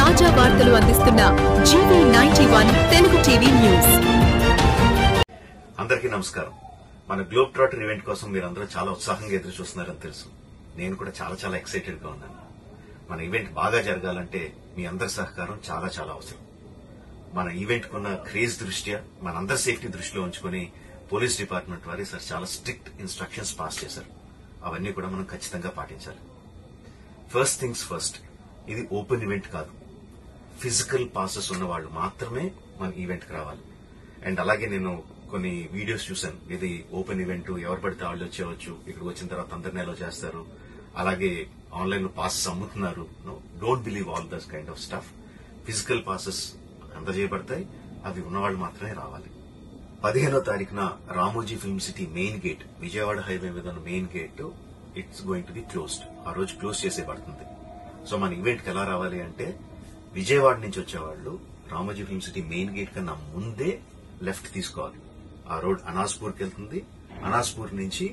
తాజా వార్తలు అందిస్తున్న GV91 తెలుగు టీవీ న్యూస్. అందరికీ నమస్కారం. మన గ్లోబ్ ట్రాటర్ ఈవెంట్ కోసం మీరందరూ చాలా ఉత్సాహంగా ఎదురు చూస్తున్నారని తెలుసు. నేను కూడా చాలా ఎక్సైటెడ్ గా ఉన్నాను. మన ఈవెంట్ బాగా జరగాలంటే మీ అందరి సహకారం చాలా అవసరం. మన ఈవెంట్ కున్న క్రేజ్ దృష్ట్యా మనందరి సేఫ్టీ దృష్టిలో ఉంచుకుని పోలీస్ డిపార్ట్మెంట్ వారి చాలా స్ట్రిక్ట్ ఇన్స్ట్రక్షన్స్ పాస్ చేశారు. అవన్నీ కూడా మనం ఖచ్చితంగా పాటించాలి. ఫస్ట్ థింగ్స్ ఫస్ట్, ఇది ఓపెన్ ఈవెంట్ కాదు. ఫిజికల్ పాసెస్ ఉన్న వాళ్ళు మాత్రమే మన ఈవెంట్ కి రావాలి. అండ్ అలాగే నేను కొన్ని వీడియోస్ చూశాను. ఇది ఓపెన్ ఈవెంట్, ఎవరు పడితే వాళ్ళు వచ్చేవచ్చు, ఇక్కడికి వచ్చిన తర్వాత అందరినీ అలో చేస్తారు, అలాగే ఆన్లైన్ లో పాసెస్ అమ్ముతున్నారు. Don't believe all this kind of stuff. Physical passes అందజేయబడతాయి, అవి ఉన్నవాళ్ళు మాత్రమే రావాలి. 15వ తారీఖున Ramoji Film City main gate, Vijayawada highway మీద ఉన్న main gate it's going to be closed. ఆ రోజు క్లోజ్ చేసేయబడుతుంది. సో మన ఈవెంట్ కి ఎలా రావాలి అంటే, విజయవాడ నుంచి వచ్చేవాళ్లు Ramoji Film City main gate కన్నా ముందే లెఫ్ట్ తీసుకోవాలి. ఆ రోడ్ అనాస్పూర్ కి వెళ్తుంది. అనాస్పూర్ నుంచి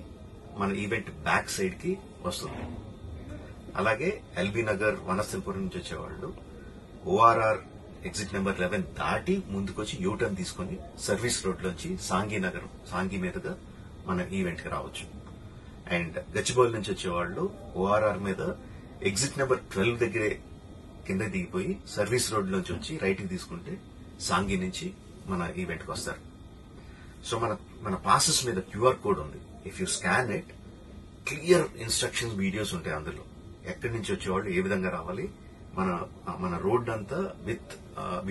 మన ఈవెంట్ బ్యాక్ సైడ్ కి వస్తుంది. అలాగే ఎల్బీ నగర్, వనస్థలిపురం నుంచి వచ్చేవాళ్లు ORR ఎగ్జిట్ నెంబర్ 11 దాటి ముందుకొచ్చి యూటర్న్ తీసుకుని సర్వీస్ రోడ్ లోంచి సాంఘీ మీదుగా మన ఈవెంట్ కి రావచ్చు. అండ్ గచ్చిబౌలి నుంచి వచ్చేవాళ్లు ORR మీద ఎగ్జిట్ నెంబర్ 12 దగ్గరే కింద దిగిపోయి సర్వీస్ రోడ్ నుంచి వచ్చి రైట్ కి తీసుకుంటే సాంఘీ నుంచి మన ఈవెంట్ కి వస్తారు. సో మన పాసెస్ మీద QR కోడ్ ఉంది. If you scan it, clear instructions videos ఉంటాయి అందులో. ఎక్కడి నుంచి వచ్చేవాళ్ళు ఏ విధంగా రావాలి, మన రోడ్ అంతా విత్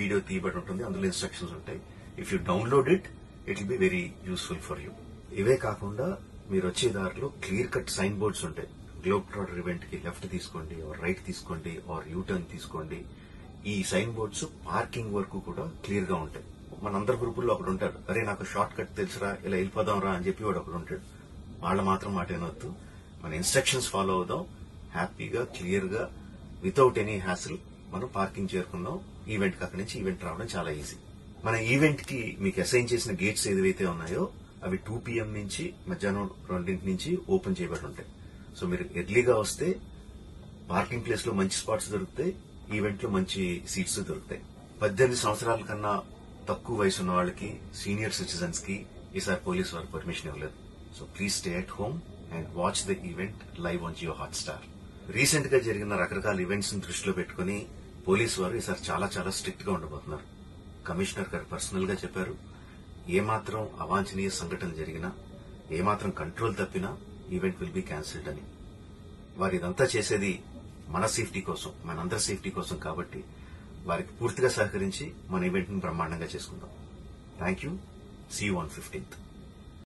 వీడియో తీయబడి ఉంటుంది. అందులో ఇన్స్ట్రక్షన్స్ ఉంటాయి. If you download it will be very useful for you. ఇవే కాకుండా మీరు వచ్చే దారిలో క్లియర్ కట్ సైన్ బోర్డ్స్ ఉంటాయి. గ్లోబ్ ట్రాటర్ ఈవెంట్ కి లెఫ్ట్ తీసుకోండి, ఆర్ రైట్ తీసుకోండి, ఆర్ యూటర్న్ తీసుకోండి. ఈ సైన్ బోర్డ్స్ పార్కింగ్ వరకు కూడా క్లియర్ గా ఉంటాయి. మనందరి గ్రూపుల్లో ఒకడు ఉంటాడు, అరే నాకు షార్ట్ కట్ తెలుసురా, ఇలా వెళ్ళిపోదాం రా అని చెప్పి వాడు ఒకడు ఉంటాడు. వాళ్ళ మాత్రం మాట ఏనొద్దు. మన ఇన్స్ట్రక్షన్స్ ఫాలో అవుదాం. హ్యాపీగా, క్లియర్ గా, వితౌట్ ఎనీ హ్యాసిల్ మనం పార్కింగ్ చేరుకుందాం. ఈవెంట్ కి అక్కడి నుంచి ఈవెంట్ రావడం చాలా ఈజీ. మన ఈవెంట్ కి మీకు అసైన్ చేసిన గేట్స్ ఏదైతే ఉన్నాయో అవి 2 PM నుంచి మధ్యాహ్నం 2 నుంచి ఓపెన్ చేయబడి ఉంటాయి. సో మీరు ఎర్లీగా వస్తే పార్కింగ్ ప్లేస్ లో మంచి స్పాట్స్ దొరుకుతాయి, ఈవెంట్ లో మంచి సీట్స్ దొరుకుతాయి. 18 సంవత్సరాల కన్నా తక్కువ వయసు ఉన్న వాళ్ళకి, సీనియర్ సిటిజన్స్ కి ఈసారి పోలీసు వారు పర్మిషన్ ఇవ్వలేదు. So please stay at home and watch the event live on Jio Hotstar. Recent గా జరిగిన రకరకాల ఈవెంట్స్ ని దృష్టిలో పెట్టుకుని పోలీసు వారు ఈసారి చాలా స్ట్రిక్ట్ గా ఉండబోతున్నారు. కమిషనర్ గారు పర్సనల్ గా చెప్పారు, ఏమాత్రం అవాంఛనీయ సంఘటన జరిగినా, ఏమాత్రం కంట్రోల్ తప్పినా ఈవెంట్ విల్ బి క్యాన్సిల్డ్ అని. వారు ఇదంతా చేసేది మన సేఫ్టీ కోసం, మనందరి సేఫ్టీ కోసం. కాబట్టి వారికి పూర్తిగా సహకరించి మన ఈవెంట్ ని బ్రహ్మాండంగా చేసుకుందాం. Thank you. See you on 15th.